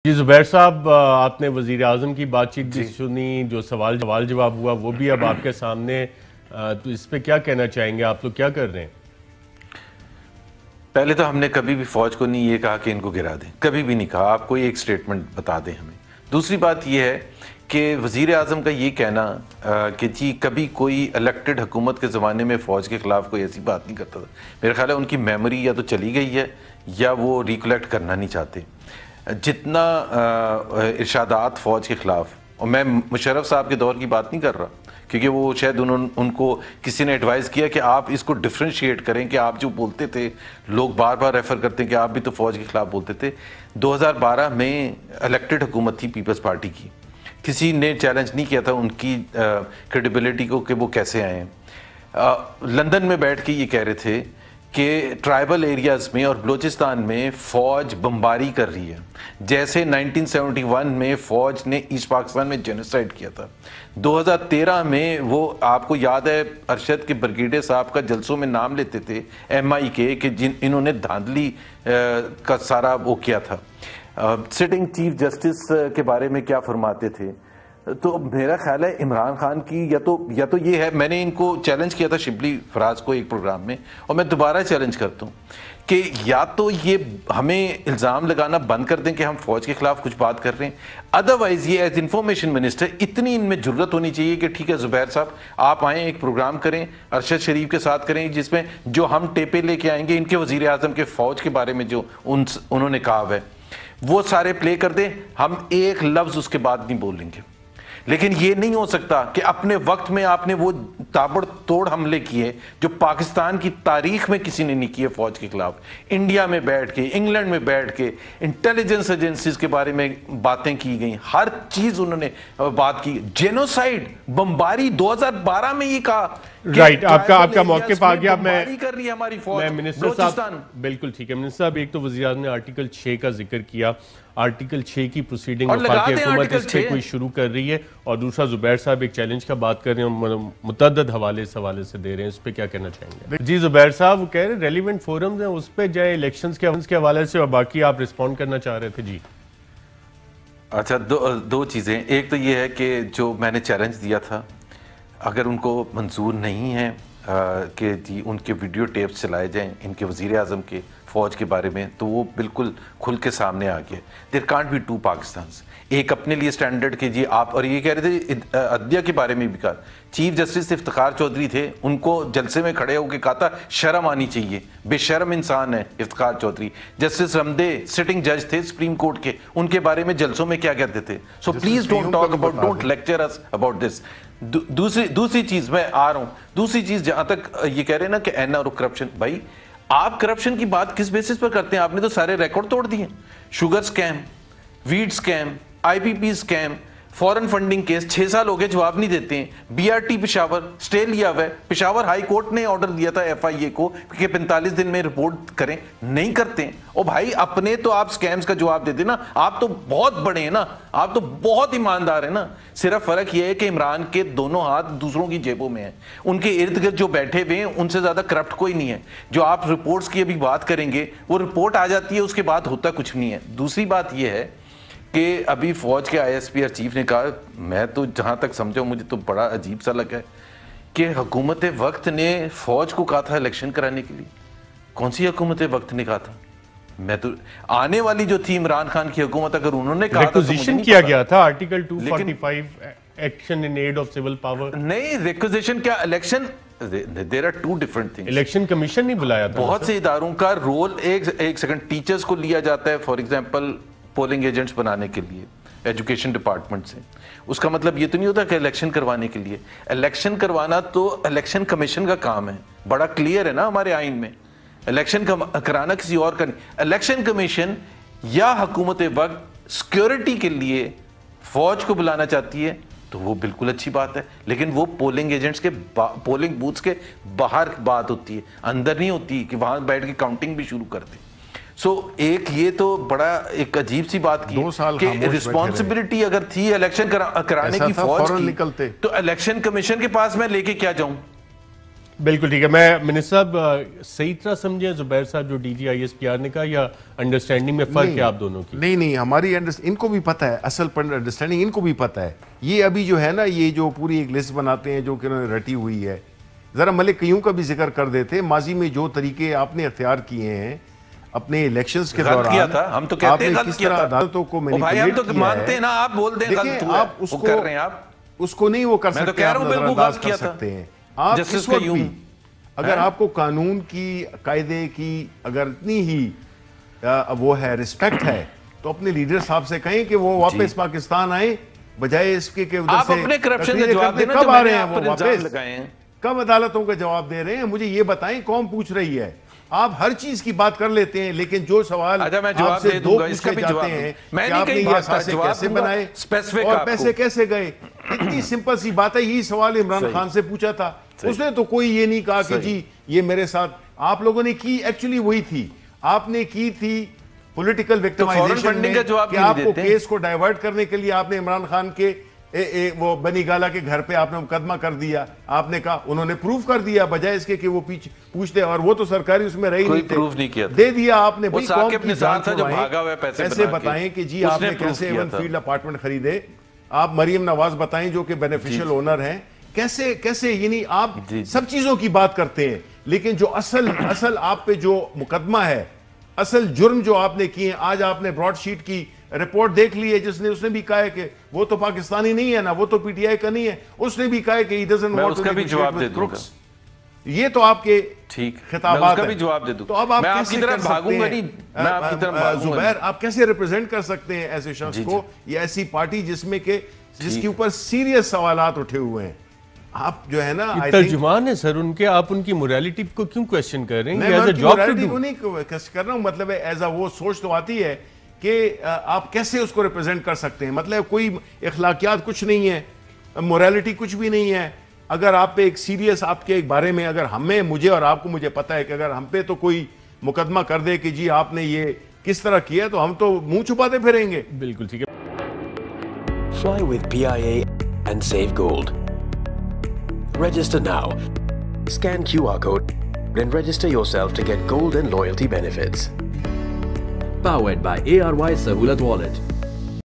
جی زبیر صاحب، آپ نے وزیر اعظم کی بات چیت بھی سنی، جو سوال جواب ہوا وہ بھی اب آپ کے سامنے، تو اس پہ کیا کہنا چاہیں گے؟ آپ لوگ کیا کر رہے ہیں؟ پہلے تو ہم نے کبھی بھی فوج کو نہیں یہ کہا کہ ان کو گرا دیں، کبھی بھی نہیں کہا. آپ کوئی ایک سٹیٹمنٹ بتا دیں ہمیں. دوسری بات یہ ہے کہ وزیر اعظم کا یہ کہنا کہ جی کبھی کوئی الیکٹڈ حکومت کے زمانے میں فوج کے خلاف کوئی ایسی بات نہیں کرتا تھا، میرا خیال ہے ان کی میموری یا تو چلی گئی ہے یا وہ ریکلیکٹ کرنا نہیں چاہتے. جتنا ارشادات فوج کے خلاف، اور میں مشرف صاحب کے دور کی بات نہیں کر رہا کیونکہ وہ شاید ان کو کسی نے ایڈوائز کیا کہ آپ اس کو ڈفرینشیٹ کریں کہ آپ جو بولتے تھے، لوگ بار بار ریفر کرتے ہیں کہ آپ بھی تو فوج کے خلاف بولتے تھے. 2012 میں الیکٹڈ حکومت تھی پیپلز پارٹی کی، کسی نے چیلنج نہیں کیا تھا ان کی کریڈیبلٹی کو کہ وہ کیسے آئے ہیں. لندن میں بیٹھ کے یہ کہہ رہے تھے کہ ٹرائبل ایریاز میں اور بلوچستان میں فوج بمباری کر رہی ہے، جیسے 1971 میں فوج نے ایسٹ پاکستان میں جینوسائیڈ کیا تھا. 2013 میں وہ آپ کو یاد ہے ارشد کے برگیڈیئر صاحب کا جلسوں میں نام لیتے تھے ایم آئی کے کہ انہوں نے دھاندلی کا سارا وہ کیا تھا. سٹنگ چیف جسٹس کے بارے میں کیا فرماتے تھے. تو میرا خیال ہے عمران خان کی یا تو یہ ہے، میں نے ان کو چیلنج کیا تھا شبلی فراز کو ایک پروگرام میں، اور میں دوبارہ چیلنج کرتا ہوں کہ یا تو یہ ہمیں الزام لگانا بند کر دیں کہ ہم فوج کے خلاف کچھ بات کر رہے ہیں، ادروائز یہ ایز انفارمیشن منسٹر اتنی ان میں جرت ہونی چاہیے کہ ٹھیک ہے زبیر صاحب آپ آئیں، ایک پروگرام کریں ارشد شریف کے ساتھ کریں جس میں جو ہم ٹیپے لے کے آئیں گے ان کے وزیر اعظم کے فوج کے بارے میں جو انہوں نے کہا ہے وہ سارے پلے کر دیں، ہم ایک لفظ اس کے بعد نہیں بولیں گے. لیکن یہ نہیں ہو سکتا کہ اپنے وقت میں آپ نے وہ تابڑ توڑ حملے کیے جو پاکستان کی تاریخ میں کسی نے نہیں کیے فوج کے خلاف. انڈیا میں بیٹھ کے، انگلینڈ میں بیٹھ کے انٹیلیجنس ایجنسیز کے بارے میں باتیں کی گئیں، ہر چیز انہوں نے بات کی. جینوسائیڈ، بمباری 2012 میں یہ کہا. رائٹ، آپ کا موقف آ گیا. میں کر رہی ہے ہماری فوج. منسٹر صاحب بالکل ٹھیک ہے. منسٹر صاحب ایک تو وزیر اعظم نے آرٹیکل 6 کا ذکر کیا، آرٹیکل 6 کی پروسیڈنگ وفاقی حکومت اس پہ کوئی شروع کر رہی ہے، اور دوسرا زبیر صاحب ایک چیلنج کا بات کر رہے ہیں، متعدد حوالے سے دے رہے ہیں، اس پہ کیا کہنا چاہیں گے؟ جی زبیر صاحب وہ کہہ رہے ہیں ریلیونٹ فورمز ہیں اس پہ جائے الیکشنز کے حوالے سے، اور باقی آپ رسپونڈ کرنا چاہ رہے تھے. جی اچھا، دو چیزیں. ایک تو یہ ہے کہ جو میں نے چیلنج دیا تھا اگر ان کو منظور نہیں ہے کہ جی ان کے ویڈیو ٹیپس چلائے جائیں ان کے وزیر اعظم کے فوج کے بارے میں، تو وہ بالکل کھل کے سامنے آ گیا. دیر کانٹ بی ٹو پاکستانس. ایک اپنے لیے سٹینڈرڈ کہ جی آپ، اور یہ کہہ رہے تھے عدلیہ کے بارے میں بھی کہا. چیف جسٹس افتخار چودھری تھے، ان کو جلسے میں کھڑے ہو کے کہا تھا شرم آنی چاہیے، بے شرم انسان ہے افتخار چودھری. جسٹس رمدے سٹنگ جج تھے سپریم کورٹ کے، ان کے بارے میں جلسوں میں کیا کہتے تھے. So please don't talk about, don't lecture us about this. دوسری چیز میں آ رہا ہوں. دوسری چیز جہاں تک یہ کہہ رہے ہیں نا کہ این آر او کرپشن، بھائی آپ کرپشن کی بات کس بیسس پر کرتے ہیں؟ آپ نے تو سارے ریکارڈ توڑ دیے. شوگر سکیم، ویڈ سکیم، آئی پی پی سکیم، فورن فنڈنگ کیس 6 سال ہو گئے جواب نہیں دیتے ہیں. بی آر ٹی پشاور سٹے لیا ہوا ہے، پشاور ہائی کورٹ نے آرڈر دیا تھا ایف آئی اے کو کہ 45 دن میں رپورٹ کریں، نہیں کرتے ہیں. او بھائی اپنے تو آپ سکیمز کا جواب دیتے نا، آپ تو بہت بڑے ہیں نا، آپ تو بہت ایماندار ہیں نا. صرف فرق یہ ہے کہ عمران کے دونوں ہاتھ دوسروں کی جیبوں میں ہیں، ان کے ارد گرد جو بیٹھے ہوئے ہیں ان سے زیادہ کرپٹ کوئی نہیں ہے. جو آپ رپورٹس کی ابھی بات کریں گے وہ رپورٹ آ جاتی ہے، اس کے بعد ہوتا کچھ نہیں ہے. دوسری بات یہ ہے کہ ابھی فوج کے آئی ایس پی آر چیف نے کہا، میں تو جہاں تک سمجھا مجھے تو بڑا عجیب سا لگا ہے کہ حکومت وقت نے فوج کو کہا تھا الیکشن کرانے کے لیے. کون سی حکومت وقت نے کہا تھا؟ میں تو آنے والی جو تھی عمران خان کی حکومت، اگر انہوں نے کہا تھا ریکوزیشن کیا گیا تھا article 245 action in aid of civil power. نہیں ریکوزیشن کیا، election there are two different things. Election commission نہیں بلایا تھا. بہت سے اداروں کا رول، ایک سیکنڈ، ٹیچرز کو لیا جاتا ہے فار ایگزامپل پولنگ ایجنٹس بنانے کے لیے ایجوکیشن ڈپارٹمنٹ سے. اس کا مطلب یہ تو نہیں ہوتا کہ الیکشن کروانے کے لیے. الیکشن کروانا تو الیکشن کمیشن کا کام ہے، بڑا کلیئر ہے نا ہمارے آئین میں. الیکشن کرانا کسی اور کا نہیں. الیکشن کمیشن یا حکومت وقت سیکیورٹی کے لیے فوج کو بلانا چاہتی ہے تو وہ بالکل اچھی بات ہے، لیکن وہ پولنگ ایجنٹس کے پولنگ بوتھس کے باہر بات ہوتی ہے، اندر نہیں ہوتی کہ وہاں بیٹھ کے کاؤنٹنگ بھی شروع کرتے. سو ایک یہ تو بڑا ایک عجیب سی بات کی کہ رسپانسبلٹی اگر تھی الیکشن کرانے کی فوج کی، تو الیکشن کمیشن کے پاس میں لے کے کیا جاؤں؟ بالکل ٹھیک ہے. میں منسٹر صاحب صحیح طرح سمجھے زبیر صاحب جو D G I S P R نے کہا, یا انڈرسٹینڈنگ میں فرق ہے آپ دونوں کی؟ نہیں ہماری ان کو بھی پتہ ہے, اصل انڈرسٹینڈنگ ان کو بھی پتہ ہے. یہ ابھی جو ہے نا, یہ جو پوری ایک لسٹ بناتے ہیں جو کہ انہوں نے رٹی ہوئی ہے, ذرا ملک قیوم کا بھی ذکر کر دیتے. ماضی میں جو طریقے آپ نے اختیار کیے ہیں اپنے الیکشنز کے دوران, کیا تھا, ہم تو کہتے ہیں غلط کیا تھا. عدالتوں کو مینیپولیٹ کیا ہے. مانتے ہیں نا, آپ بول دیں غلط ہوا ہے, وہ کر رہے ہیں آپ, اس کو نہیں وہ کر سکتے, آپ نظر انداز کر سکتے ہیں. آپ اس وقت بھی اگر آپ کو قانون کی, قاعدے کی اگر اتنی ہی وہ ہے, رسپیکٹ ہے, تو اپنے لیڈر صاحب سے کہیں کہ وہ واپس پاکستان آئیں, بجائے اس کے کہ ادھر سے اپنے کرپشن کا جواب دینا. کب آ رہے ہیں وہ واپس, کب عدالتوں کا جواب دے رہے ہیں, مجھے یہ بتائیں. قوم پوچھ رہی ہے. آپ ہر چیز کی بات کر لیتے ہیں, لیکن جو سوال آپ سے دو پوچھے جاتے ہیں کہ آپ نے یہ اثاثے کیسے بنائے اور پیسے کیسے گئے, اتنی سمپل سی بات ہے. یہی سوال عمران خان سے پوچھا تھا, اس نے تو کوئی یہ نہیں کہا کہ جی یہ میرے ساتھ. آپ لوگوں نے کی ایکچولی وہی تھی, آپ نے کی تھی پولیٹیکل وکٹمائزیشن میں, کہ آپ کو کیس کو ڈائیورٹ کرنے کے لیے آپ نے عمران خان کے وہ بنی گالا کے گھر پہ آپ نے مقدمہ کر دیا. آپ نے کہا, انہوں نے پروف کر دیا, بجائے اس کے کہ وہ پوچھتے, اور وہ تو سرکاری اس میں رہی نہیں تھے, دے دیا آپ نے. بھائی قوم کی جان چھڑوائیں, کیسے بتائیں کہ جی آپ نے کیسے ایون فیلڈ اپارٹمنٹ خریدے. آپ مریم نواز بتائیں جو کہ بینیفیشل اونر ہیں, کیسے یعنی آپ سب چیزوں کی بات کرتے ہیں, لیکن جو اصل آپ پہ جو مقدمہ ہے, اصل جرم جو آپ نے کیے, آج آپ نے براڈ شیٹ کی رپورٹ دیکھ لی ہے, جس نے اس نے بھی کہا ہے کہ وہ تو پاکستانی نہیں ہے نا, وہ تو پی ٹی آئی کا نہیں ہے, اس نے بھی کہا ہے کہ he doesn't want to negotiate with crooks. یہ تو آپ کے خطابات ہیں. تو اب آپ کیسے کر سکتے ہیں زبیر, آپ کیسے ریپرزینٹ کر سکتے ہیں ایسے شخص کو, یا ایسی پارٹی جس کے اوپر سیریس سوالات اٹھے ہوئے ہیں. آپ جو ہے نا ترجمان ہے سر ان کے, آپ ان کی موریلٹی کو کیوں کویسچن کر رہے ہیں؟ میں نہیں کر رہا ہوں, مطلب ایز اے وہ سوچ تو آتی ہے کہ آپ کیسے اس کو ریپرزینٹ کر سکتے ہیں. مطلب کوئی اخلاقیات کچھ نہیں ہے, موریلٹی کچھ بھی نہیں ہے. اگر آپ پہ ایک سیریس, آپ کے ایک بارے میں اگر مجھے اور آپ کو, مجھے پتا ہے کہ اگر ہم پہ تو کوئی مقدمہ کر دے کہ جی آپ نے یہ کس طرح کیا, تو ہم تو منہ چھپاتے پھریں گے. بالکل ٹھیک ہے. Fly with PIA and save gold. Register now. Scan QR code and register yourself to get gold and loyalty benefits. Powered by ARY Sahulat Wallet.